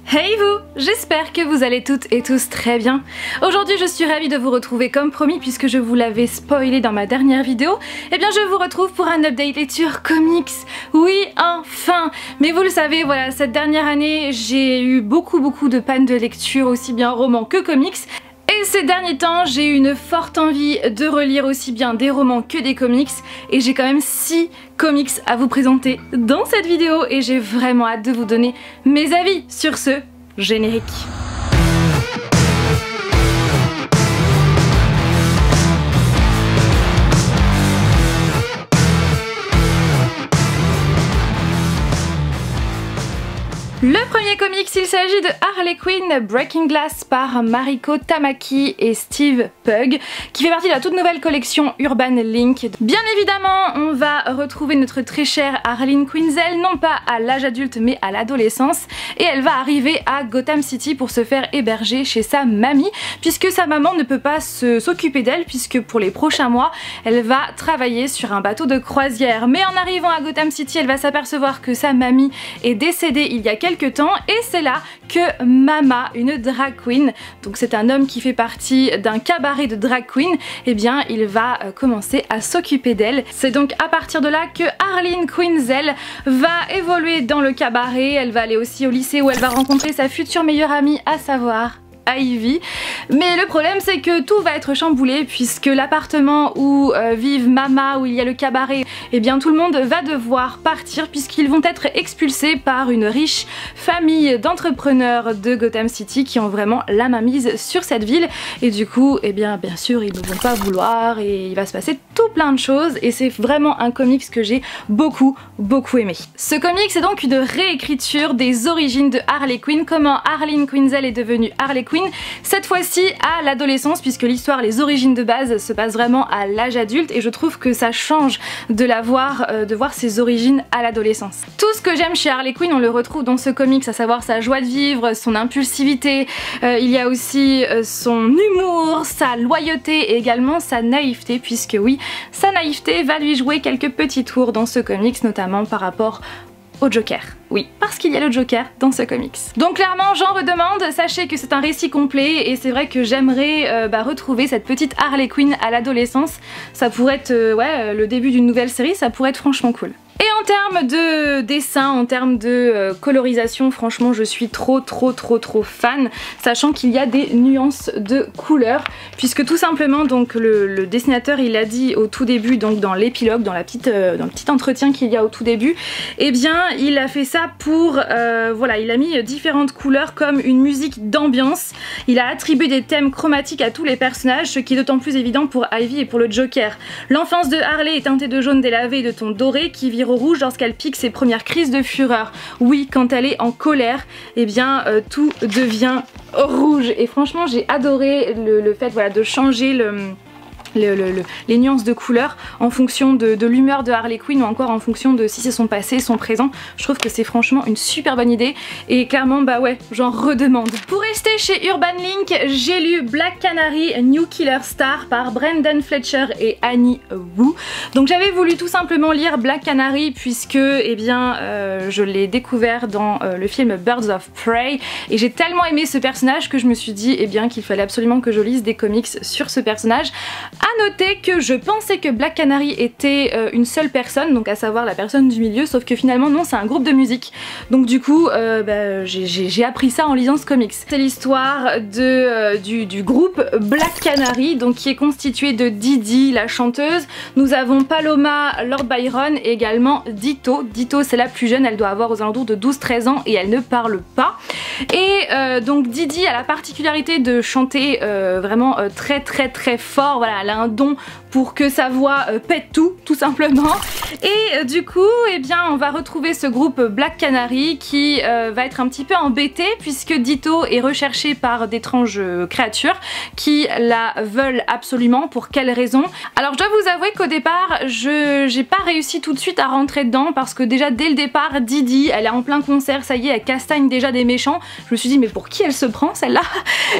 Hey vous, j'espère que vous allez toutes et tous très bien. Aujourd'hui je suis ravie de vous retrouver comme promis puisque je vous l'avais spoilé dans ma dernière vidéo. Eh bien je vous retrouve pour un update lecture comics. Oui, enfin. Mais vous le savez, voilà, cette dernière année j'ai eu beaucoup de pannes de lecture, aussi bien romans que comics. Et ces derniers temps, j'ai eu une forte envie de relire aussi bien des romans que des comics et j'ai quand même 6 comics à vous présenter dans cette vidéo et j'ai vraiment hâte de vous donner mes avis sur ce générique. Le premier comics, il s'agit de Harley Quinn Breaking Glass par Mariko Tamaki et Steve Pugh, qui fait partie de la toute nouvelle collection Urban Link. Bien évidemment, on va retrouver notre très chère Harleen Quinzel, non pas à l'âge adulte mais à l'adolescence, et elle va arriver à Gotham City pour se faire héberger chez sa mamie, puisque sa maman ne peut pas s'occuper d'elle, puisque pour les prochains mois, elle va travailler sur un bateau de croisière. Mais en arrivant à Gotham City, elle va s'apercevoir que sa mamie est décédée il y a quelques temps et c'est là que Mama, une drag queen, donc c'est un homme qui fait partie d'un cabaret de drag queen, et bien il va commencer à s'occuper d'elle. C'est donc à partir de là que Harleen Quinzel va évoluer dans le cabaret. Elle va aller aussi au lycée où elle va rencontrer sa future meilleure amie, à savoir Ivy. Mais le problème c'est que tout va être chamboulé puisque l'appartement où vivent Mama, où il y a le cabaret, eh bien tout le monde va devoir partir puisqu'ils vont être expulsés par une riche famille d'entrepreneurs de Gotham City qui ont vraiment la mainmise sur cette ville, et du coup eh bien sûr ils ne vont pas vouloir et il va se passer tout plein de choses, et c'est vraiment un comics que j'ai beaucoup aimé. Ce comics c'est donc une réécriture des origines de Harley Quinn, comment Harleen Quinzel est devenue Harley Quinn, cette fois-ci à l'adolescence, puisque l'histoire, les origines de base se passent vraiment à l'âge adulte, et je trouve que ça change de la voir, de voir ses origines à l'adolescence. Tout ce que j'aime chez Harley Quinn on le retrouve dans ce comics, à savoir sa joie de vivre, son impulsivité, il y a aussi son humour, sa loyauté et également sa naïveté, puisque oui, sa naïveté va lui jouer quelques petits tours dans ce comics, notamment par rapport au Joker. Oui, parce qu'il y a le Joker dans ce comics. Donc clairement, j'en redemande, sachez que c'est un récit complet et c'est vrai que j'aimerais retrouver cette petite Harley Quinn à l'adolescence. Ça pourrait être le début d'une nouvelle série, ça pourrait être franchement cool. Et en termes de dessin, en termes de colorisation, franchement je suis trop fan, sachant qu'il y a des nuances de couleurs, puisque tout simplement donc le dessinateur il a dit au tout début, donc dans l'épilogue, dans le petit entretien qu'il y a au tout début, eh bien il a fait ça pour, voilà, il a mis différentes couleurs comme une musique d'ambiance, il a attribué des thèmes chromatiques à tous les personnages, ce qui est d'autant plus évident pour Ivy et pour le Joker. L'enfance de Harley est teintée de jaune délavé et de ton doré qui vire au rouge lorsqu'elle pique ses premières crises de fureur. Oui, quand elle est en colère, eh bien tout devient rouge. Et franchement j'ai adoré le fait de changer les nuances de couleurs en fonction de l'humeur de Harley Quinn, ou encore en fonction de si c'est son passé, son présent. Je trouve que c'est franchement une super bonne idée et clairement j'en redemande. Pour rester chez Urban Link, j'ai lu Black Canary New Killer Star par Brendan Fletcher et Annie Wu. Donc j'avais voulu tout simplement lire Black Canary puisque je l'ai découvert dans le film Birds of Prey et j'ai tellement aimé ce personnage que je me suis dit qu'il fallait absolument que je lise des comics sur ce personnage. À noter que je pensais que Black Canary était une seule personne, donc à savoir la personne du milieu, sauf que finalement non, c'est un groupe de musique. Donc du coup j'ai appris ça en lisant ce comics. C'est l'histoire du groupe Black Canary, donc qui est constitué de Didi, la chanteuse, nous avons Paloma, Lord Byron et également Ditto. Ditto c'est la plus jeune, elle doit avoir aux alentours de 12-13 ans et elle ne parle pas. Et donc Didi a la particularité de chanter vraiment très fort, voilà, elle a un don pour que sa voix pète tout simplement. Et du coup on va retrouver ce groupe Black Canary qui va être un petit peu embêté puisque Ditto est recherché par d'étranges créatures qui la veulent absolument. Pour quelle raison? Alors je dois vous avouer qu'au départ j'ai pas réussi tout de suite à rentrer dedans, parce que déjà dès le départ Didi elle est en plein concert, ça y est, elle castagne déjà des méchants. Je me suis dit mais pour qui elle se prend celle-là?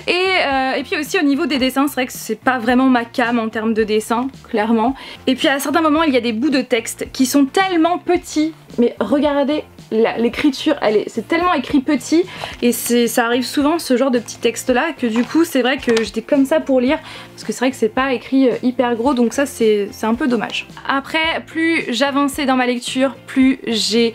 Et puis aussi au niveau des dessins, c'est vrai que c'est pas vraiment ma cam en termes de dessin, clairement. Et puis à certains moments il y a des bouts de texte qui sont tellement petits, mais regardez l'écriture, c'est tellement écrit petit et ça arrive souvent ce genre de petits textes là que du coup c'est vrai que j'étais comme ça pour lire parce que c'est vrai que c'est pas écrit hyper gros, donc ça c'est un peu dommage. Après, plus j'avançais dans ma lecture, plus j'ai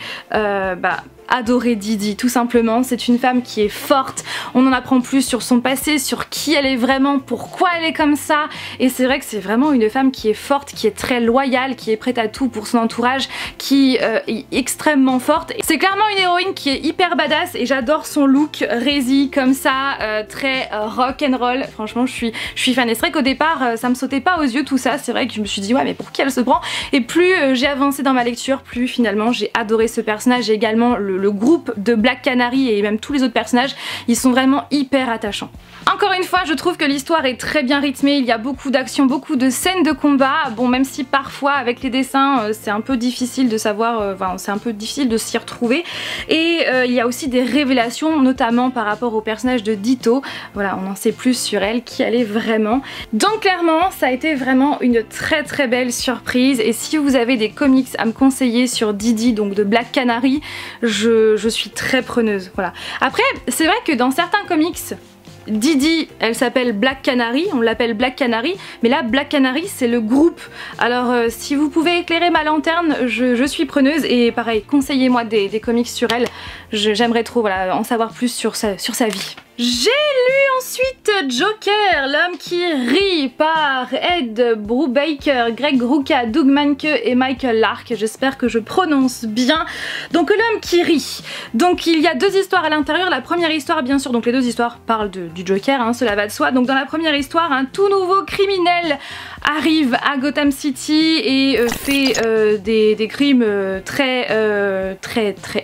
adoré Didi, tout simplement. C'est une femme qui est forte, on en apprend plus sur son passé, sur qui elle est vraiment, pourquoi elle est comme ça, et c'est vrai que c'est vraiment une femme qui est forte, qui est très loyale, qui est prête à tout pour son entourage, qui est extrêmement forte. C'est clairement une héroïne qui est hyper badass et j'adore son look résy comme ça, très rock and roll. Franchement je suis fan, et c'est vrai qu'au départ ça me sautait pas aux yeux tout ça, c'est vrai que je me suis dit ouais mais pour qui elle se prend, et plus j'ai avancé dans ma lecture, plus finalement j'ai adoré ce personnage, et également le groupe de Black Canary et même tous les autres personnages, ils sont vraiment hyper attachants. Encore une fois, je trouve que l'histoire est très bien rythmée, il y a beaucoup d'action, beaucoup de scènes de combat, bon même si parfois avec les dessins c'est un peu difficile de savoir, c'est un peu difficile de s'y retrouver, et il y a aussi des révélations, notamment par rapport au personnage de Ditto, voilà, on en sait plus sur elle, qui elle est vraiment. Donc clairement, ça a été vraiment une très belle surprise, et si vous avez des comics à me conseiller sur Didi, donc de Black Canary, je suis très preneuse, voilà. Après, c'est vrai que dans certains comics, Didi, elle s'appelle Black Canary, on l'appelle Black Canary, mais là Black Canary c'est le groupe. Alors si vous pouvez éclairer ma lanterne, je suis preneuse, et pareil, conseillez-moi des comics sur elle, j'aimerais trop voilà, en savoir plus sur sa vie. J'ai lu ensuite Joker, l'homme qui rit par Ed Brubaker, Greg Rucka, Doug Mahnke et Michael Lark. J'espère que je prononce bien. Donc l'homme qui rit. Donc il y a deux histoires à l'intérieur. La première histoire bien sûr, donc les deux histoires parlent du Joker, hein, cela va de soi. Donc dans la première histoire, un tout nouveau criminel arrive à Gotham City et fait des crimes très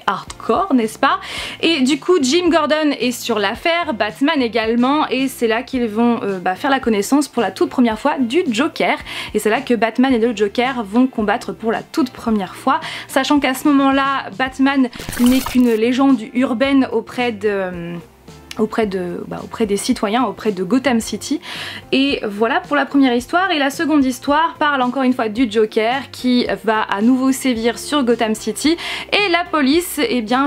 hardcore, n'est-ce pas? Et du coup Jim Gordon est sur l'affaire, Batman également, et c'est là qu'ils vont faire la connaissance pour la toute première fois du Joker, et c'est là que Batman et le Joker vont combattre pour la toute première fois, sachant qu'à ce moment-là Batman n'est qu'une légende urbaine auprès des citoyens, auprès de Gotham City. Et voilà pour la première histoire. Et la seconde histoire parle encore une fois du Joker qui va à nouveau sévir sur Gotham City, et la police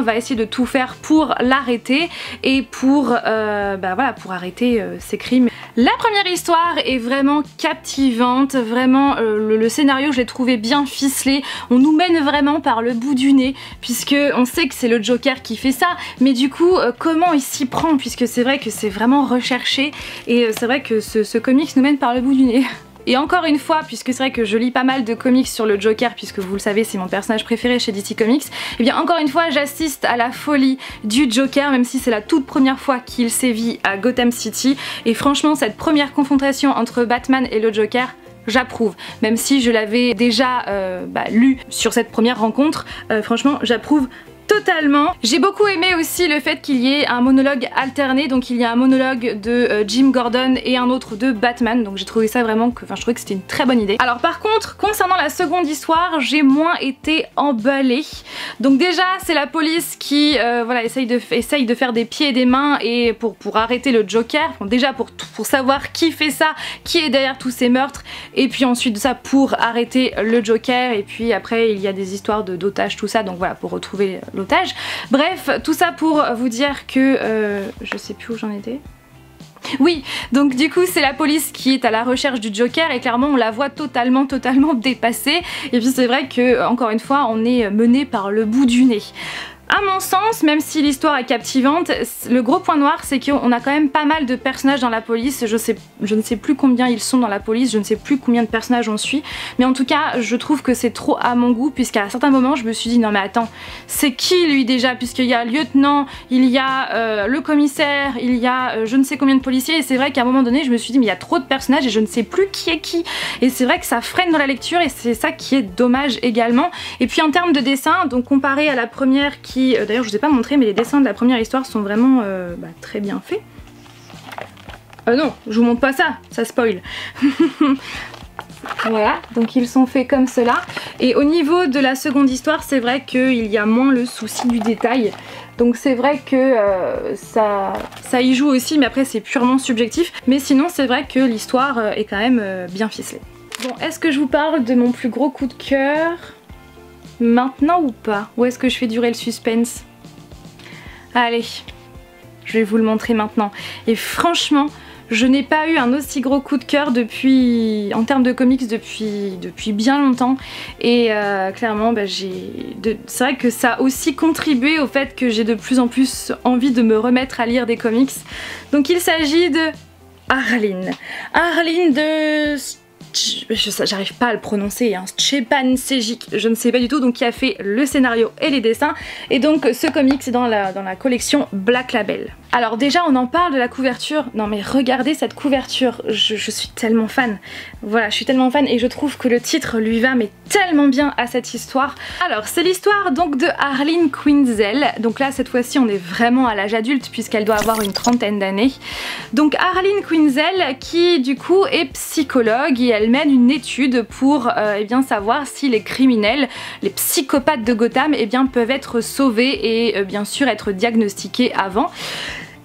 va essayer de tout faire pour l'arrêter et pour arrêter ses crimes. La première histoire est vraiment captivante, vraiment le scénario je l'ai trouvé bien ficelé, on nous mène vraiment par le bout du nez puisque on sait que c'est le Joker qui fait ça, mais du coup comment il s'y prend, puisque c'est vrai que c'est vraiment recherché, et c'est vrai que ce comics nous mène par le bout du nez. Et encore une fois, puisque c'est vrai que je lis pas mal de comics sur le Joker, puisque vous le savez c'est mon personnage préféré chez DC Comics, et bien encore une fois j'assiste à la folie du Joker, même si c'est la toute première fois qu'il sévit à Gotham City, et franchement cette première confrontation entre Batman et le Joker, j'approuve, même si je l'avais déjà lu sur cette première rencontre, franchement j'approuve totalement. J'ai beaucoup aimé aussi le fait qu'il y ait un monologue alterné, donc il y a un monologue de Jim Gordon et un autre de Batman, donc j'ai trouvé ça vraiment je trouvais que c'était une très bonne idée. Alors par contre, concernant la seconde histoire, j'ai moins été emballée. Donc déjà c'est la police qui essaye de faire des pieds et des mains et pour arrêter le Joker, bon, déjà pour savoir qui fait ça, qui est derrière tous ces meurtres, et puis ensuite de ça pour arrêter le Joker, et puis après il y a des histoires d'otages, tout ça, donc voilà, pour retrouver l'otage. Bref, tout ça pour vous dire que je sais plus où j'en étais. Oui, donc du coup c'est la police qui est à la recherche du Joker, et clairement on la voit totalement dépassée, et puis c'est vrai que encore une fois on est mené par le bout du nez. À mon sens, même si l'histoire est captivante, le gros point noir c'est qu'on a quand même pas mal de personnages dans la police. Je ne sais plus combien ils sont dans la police, je ne sais plus combien de personnages on suit, mais en tout cas je trouve que c'est trop à mon goût, puisqu'à certains moments je me suis dit non mais attends, c'est qui lui déjà, puisqu'il y a le lieutenant, il y a le commissaire, il y a je ne sais combien de policiers, et c'est vrai qu'à un moment donné je me suis dit mais il y a trop de personnages et je ne sais plus qui est qui, et c'est vrai que ça freine dans la lecture, et c'est ça qui est dommage également. Et puis en termes de dessin, donc comparé à la première qui d'ailleurs je vous ai pas montré, mais les dessins de la première histoire sont vraiment très bien faits. Non, je vous montre pas ça, ça spoil. Voilà, donc ils sont faits comme cela. Et au niveau de la seconde histoire, c'est vrai qu'il y a moins le souci du détail. Donc c'est vrai que ça y joue aussi, mais après c'est purement subjectif. Mais sinon c'est vrai que l'histoire est quand même bien ficelée. Bon, est-ce que je vous parle de mon plus gros coup de cœur ? maintenant ou pas? Ou est-ce que je fais durer le suspense? Allez, je vais vous le montrer maintenant. Et franchement, je n'ai pas eu un aussi gros coup de cœur en termes de comics depuis bien longtemps. Et clairement, bah, c'est vrai que ça a aussi contribué au fait que j'ai de plus en plus envie de me remettre à lire des comics. Donc il s'agit de Arline. Arline de... J'arrive pas à le prononcer, hein. Szczepan Sejic, je ne sais pas du tout, donc qui a fait le scénario et les dessins. Et donc ce comic c'est dans la collection Black Label. Alors déjà on en parle de la couverture, non mais regardez cette couverture, je suis tellement fan. Voilà, je suis tellement fan et je trouve que le titre lui va mais tellement bien à cette histoire. Alors c'est l'histoire donc de Arline Quinzel, donc là cette fois-ci on est vraiment à l'âge adulte puisqu'elle doit avoir une trentaine d'années. Donc Arline Quinzel qui du coup est psychologue et elle mène une étude pour eh bien, savoir si les criminels, les psychopathes de Gotham eh bien, peuvent être sauvés et bien sûr être diagnostiqués avant.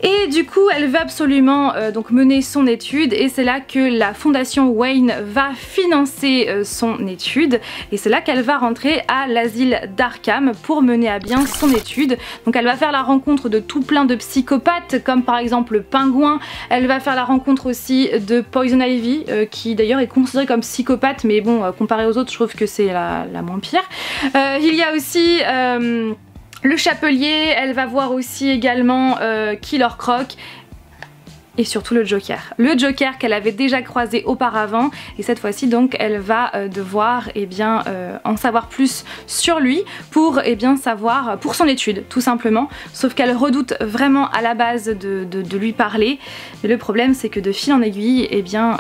Et du coup elle veut absolument donc mener son étude et c'est là que la fondation Wayne va financer son étude et c'est là qu'elle va rentrer à l'asile d'Arkham pour mener à bien son étude. Donc elle va faire la rencontre de tout plein de psychopathes comme par exemple le Pingouin, elle va faire la rencontre aussi de Poison Ivy qui d'ailleurs est considérée comme psychopathe mais bon comparé aux autres je trouve que c'est la moins pire. Il y a aussi... le Chapelier, elle va voir aussi également Killer Croc et surtout le Joker. Le Joker qu'elle avait déjà croisé auparavant et cette fois-ci donc elle va devoir eh bien, en savoir plus sur lui pour eh bien, savoir, pour son étude tout simplement. Sauf qu'elle redoute vraiment à la base de lui parler. Et le problème c'est que de fil en aiguille eh bien,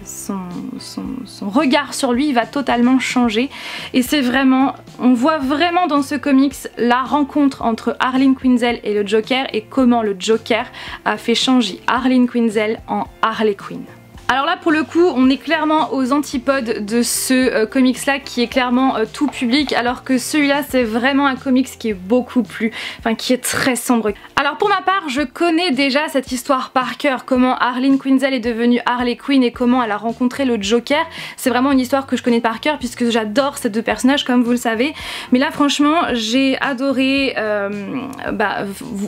son regard sur lui va totalement changer. Et c'est vraiment, on voit vraiment dans ce comics la rencontre entre Arline Quinzel et le Joker et comment le Joker a fait changer Arline Quinzel en Harley Quinn. Alors là pour le coup on est clairement aux antipodes de ce comics là qui est clairement tout public alors que celui-là c'est vraiment un comics qui est beaucoup plus, enfin qui est très sombre. Alors pour ma part je connais déjà cette histoire par cœur, comment Arline Quinzel est devenue Harley Quinn et comment elle a rencontré le Joker. C'est vraiment une histoire que je connais par cœur puisque j'adore ces deux personnages comme vous le savez. Mais là franchement j'ai adoré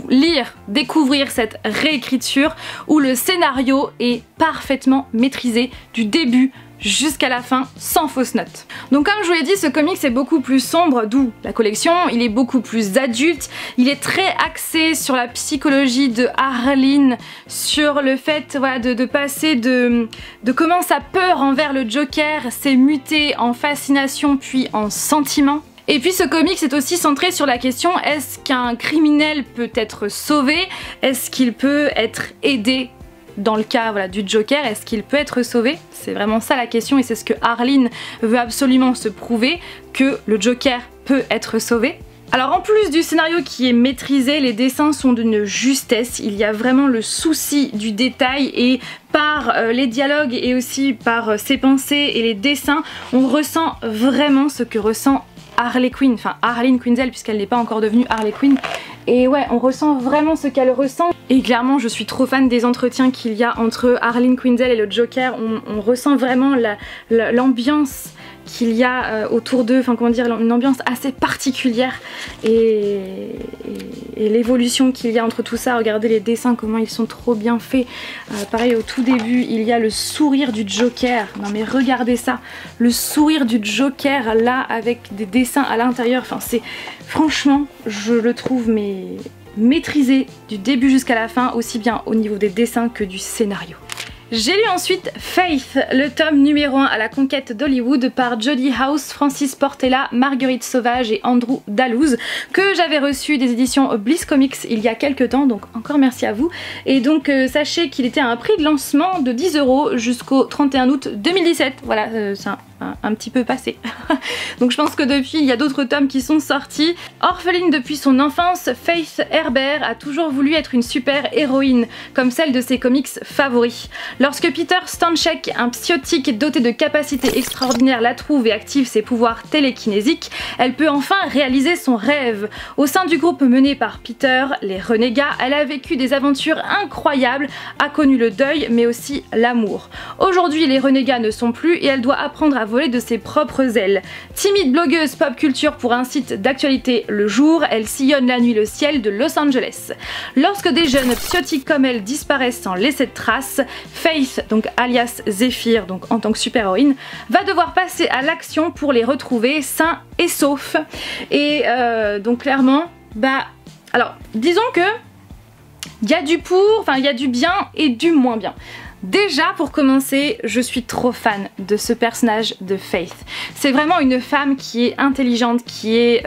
lire, découvrir cette réécriture où le scénario est parfaitement maîtrisé du début jusqu'à la fin sans fausse note. Donc comme je vous l'ai dit, ce comics est beaucoup plus sombre, d'où la collection, il est beaucoup plus adulte, il est très axé sur la psychologie de Arline, sur le fait voilà, de passer de comment sa peur envers le Joker s'est mutée en fascination puis en sentiment. Et puis ce comics est aussi centré sur la question est-ce qu'un criminel peut être sauvé? Est-ce qu'il peut être aidé? Dans le cas voilà, du Joker, est-ce qu'il peut être sauvé? C'est vraiment ça la question et c'est ce que Arline veut absolument se prouver, que le Joker peut être sauvé. Alors en plus du scénario qui est maîtrisé, les dessins sont d'une justesse, il y a vraiment le souci du détail et par les dialogues et aussi par ses pensées et les dessins, on ressent vraiment ce que ressent Harley Quinn, enfin Arline Quinzel puisqu'elle n'est pas encore devenue Harley Quinn. Et ouais, on ressent vraiment ce qu'elle ressent. Et clairement, je suis trop fan des entretiens qu'il y a entre Arline Quinzel et le Joker. On ressent vraiment l'ambiance qu'il y a autour d'eux, enfin comment dire, une ambiance assez particulière et l'évolution qu'il y a entre tout ça. Regardez les dessins, comment ils sont trop bien faits. Pareil au tout début, il y a le sourire du Joker. Non mais regardez ça, le sourire du Joker là avec des dessins à l'intérieur. Enfin c'est, franchement, je le trouve mais maîtrisé du début jusqu'à la fin, aussi bien au niveau des dessins que du scénario. J'ai lu ensuite Faith, le tome numéro 1 à la conquête d'Hollywood par Jody House, Francis Portela, Marguerite Sauvage et Andrew Dallouz, que j'avais reçu des éditions Bliss Comics il y a quelques temps, donc encore merci à vous. Et donc sachez qu'il était à un prix de lancement de 10 € jusqu'au 31 août 2017, voilà, c'est un petit peu passé. Donc je pense que depuis il y a d'autres tomes qui sont sortis. Orpheline depuis son enfance, Faith Herbert a toujours voulu être une super héroïne, comme celle de ses comics favoris. Lorsque Peter Stanchek, un psiotique doté de capacités extraordinaires, la trouve et active ses pouvoirs télékinésiques, elle peut enfin réaliser son rêve. Au sein du groupe mené par Peter, les Renégats, elle a vécu des aventures incroyables, a connu le deuil mais aussi l'amour. Aujourd'hui les Renégats ne sont plus et elle doit apprendre à voler de ses propres ailes. Timide blogueuse pop culture pour un site d'actualité le jour, elle sillonne la nuit le ciel de Los Angeles. Lorsque des jeunes psiotiques comme elle disparaissent sans laisser de traces, Faith, donc alias Zephyr, donc en tant que super-héroïne, va devoir passer à l'action pour les retrouver sains et saufs. Et donc clairement, alors disons que il y a du pour, enfin il y a du bien et du moins bien. Déjà pour commencer, je suis trop fan de ce personnage de Faith. C'est vraiment une femme qui est intelligente, qui est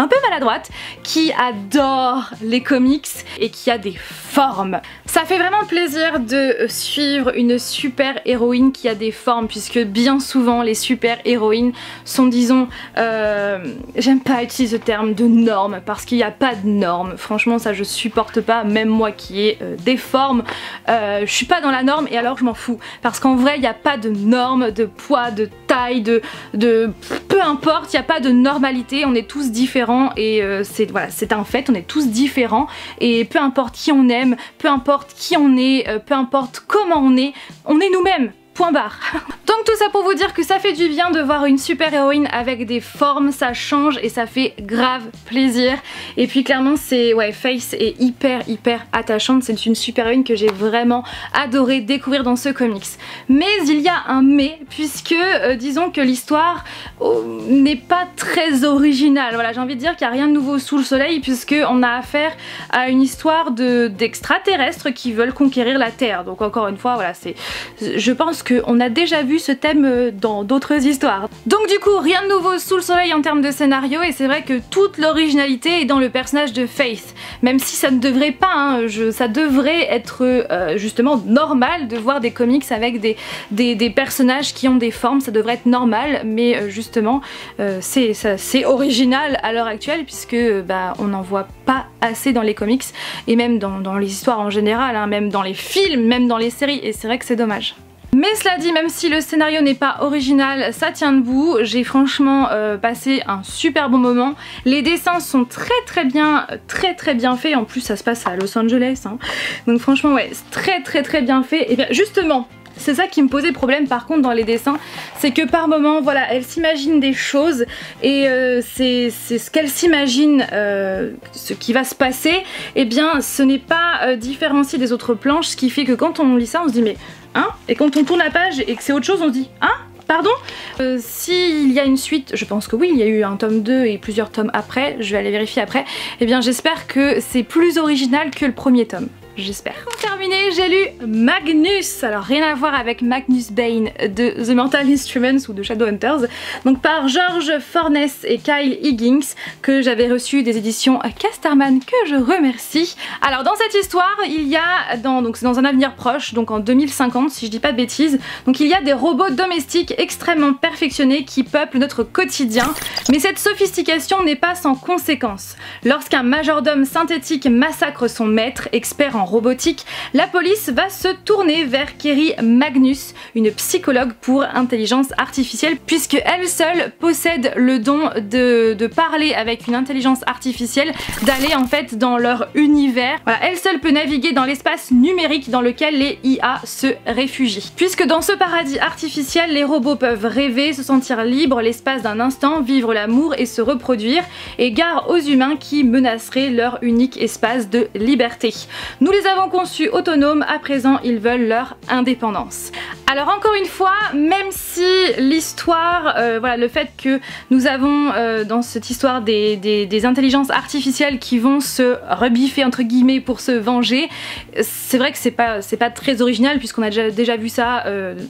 un peu maladroite, qui adore les comics et qui a des formes. Ça fait vraiment plaisir de suivre une super héroïne qui a des formes, puisque bien souvent les super héroïnes sont, disons, j'aime pas utiliser ce terme de normes, parce qu'il n'y a pas de normes. Franchement ça je supporte pas, même moi qui ai des formes, je suis pas dans la norme et alors je m'en fous. Parce qu'en vrai il n'y a pas de normes, de poids, de taille, peu importe, il n'y a pas de normalité, on est tous différents. Et c'est un fait, on est tous différents et peu importe qui on aime, peu importe qui on est, peu importe comment on est nous-mêmes. Point barre. Donc tout ça pour vous dire que ça fait du bien de voir une super héroïne avec des formes, ça change et ça fait grave plaisir. Et puis clairement c'est, Faith est hyper attachante, c'est une super héroïne que j'ai vraiment adoré découvrir dans ce comics. Mais il y a un mais, puisque disons que l'histoire n'est pas très originale. Voilà, j'ai envie de dire qu'il n'y a rien de nouveau sous le soleil, puisque on a affaire à une histoire d'extraterrestres qui veulent conquérir la Terre. Donc encore une fois, voilà, je pense qu'on a déjà vu ce thème dans d'autres histoires. Donc du coup, rien de nouveau sous le soleil en termes de scénario, et c'est vrai que toute l'originalité est dans le personnage de Faith. Même si ça ne devrait pas, hein, ça devrait être justement normal de voir des comics avec des personnages qui ont des formes, ça devrait être normal, mais justement c'est original à l'heure actuelle, puisque on n'en voit pas assez dans les comics, et même dans les histoires en général, hein, même dans les films, même dans les séries, et c'est vrai que c'est dommage. Mais cela dit, même si le scénario n'est pas original, ça tient debout. J'ai franchement passé un super bon moment. Les dessins sont très bien faits. En plus ça se passe à Los Angeles, hein. Donc franchement c'est très bien fait. Et bien justement, c'est ça qui me posait problème par contre dans les dessins, c'est que par moments, voilà, elle s'imagine des choses et c'est ce qu'elle s'imagine, ce qui va se passer, et bien ce n'est pas différencié des autres planches, ce qui fait que quand on lit ça on se dit mais hein, et quand on tourne la page et que c'est autre chose on se dit hein, pardon. S'il y a une suite, je pense que oui, il y a eu un tome 2 et plusieurs tomes après, je vais aller vérifier après, et bien j'espère que c'est plus original que le premier tome. J'espère. Pour terminer, j'ai lu Magnus, alors rien à voir avec Magnus Bane de The Mortal Instruments ou de Shadowhunters, donc par George Fornes et Kyle Higgins, que j'avais reçu des éditions Casterman, que je remercie. Alors dans cette histoire, il y a, donc c'est dans un avenir proche, donc en 2050 si je dis pas de bêtises, donc il y a des robots domestiques extrêmement perfectionnés qui peuplent notre quotidien, mais cette sophistication n'est pas sans conséquences. Lorsqu'un majordome synthétique massacre son maître, expert en robotique, la police va se tourner vers Kerry Magnus, une psychologue pour intelligence artificielle, puisque elle seule possède le don de parler avec une intelligence artificielle, d'aller en fait dans leur univers. Voilà, elle seule peut naviguer dans l'espace numérique dans lequel les IA se réfugient. Puisque dans ce paradis artificiel, les robots peuvent rêver, se sentir libres l'espace d'un instant, vivre l'amour et se reproduire, et gare aux humains qui menaceraient leur unique espace de liberté. Nous les avons conçus autonomes, à présent ils veulent leur indépendance. Alors encore une fois, même si l'histoire, voilà, le fait que nous avons dans cette histoire des intelligences artificielles qui vont se rebiffer entre guillemets pour se venger, c'est vrai que c'est pas très original puisqu'on a déjà vu ça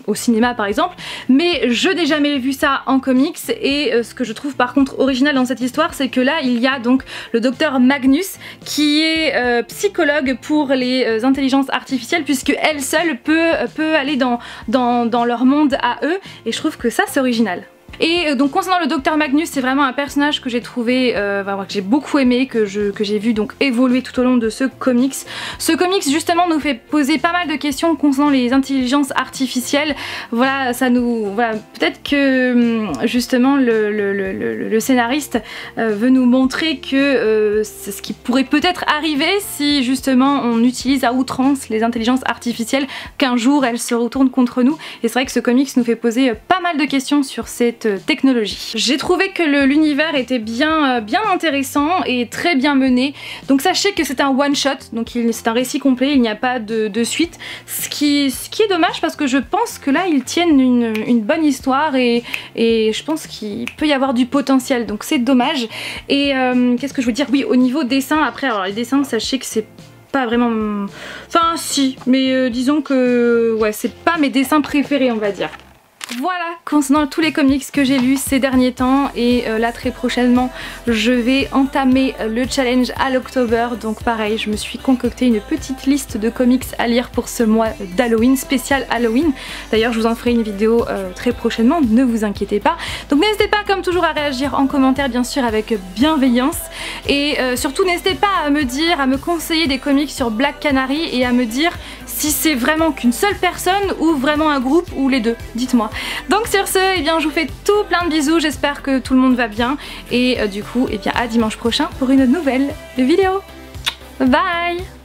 au cinéma par exemple, mais je n'ai jamais vu ça en comics, et ce que je trouve par contre original dans cette histoire, c'est que là il y a donc le docteur Magnus qui est psychologue pour les intelligences artificielles, puisque elle seule peut aller dans leur monde à eux, et je trouve que ça c'est original. Et donc concernant le Dr Magnus, c'est vraiment un personnage que j'ai trouvé, que j'ai beaucoup aimé, que j'ai vu donc évoluer tout au long de ce comics. Ce comics justement nous fait poser pas mal de questions concernant les intelligences artificielles. Voilà, ça nous, voilà, peut-être que justement le scénariste veut nous montrer que c'est ce qui pourrait peut-être arriver si justement on utilise à outrance les intelligences artificielles, qu'un jour elles se retournent contre nous. Et c'est vrai que ce comics nous fait poser pas mal de questions sur cette technologie. J'ai trouvé que l'univers était bien intéressant et très bien mené. Donc sachez que c'est un one shot, donc c'est un récit complet, il n'y a pas de suite. Ce qui est dommage parce que je pense que là ils tiennent une bonne histoire et je pense qu'il peut y avoir du potentiel, donc c'est dommage. Et qu'est-ce que je veux dire, oui, au niveau dessin, après alors les dessins sachez que c'est pas vraiment, enfin si, mais disons que ouais, c'est pas mes dessins préférés on va dire. Voilà, concernant tous les comics que j'ai lus ces derniers temps, et là très prochainement je vais entamer le challenge à l'October, donc pareil je me suis concocté une petite liste de comics à lire pour ce mois d'Halloween, spécial Halloween. D'ailleurs je vous en ferai une vidéo très prochainement, ne vous inquiétez pas. Donc n'hésitez pas comme toujours à réagir en commentaire bien sûr avec bienveillance, et surtout n'hésitez pas à me dire, à me conseiller des comics sur Black Canary et à me dire si c'est vraiment qu'une seule personne ou vraiment un groupe ou les deux, dites-moi. Donc sur ce, eh bien, je vous fais tout plein de bisous, j'espère que tout le monde va bien et du coup eh bien, à dimanche prochain pour une nouvelle vidéo. Bye.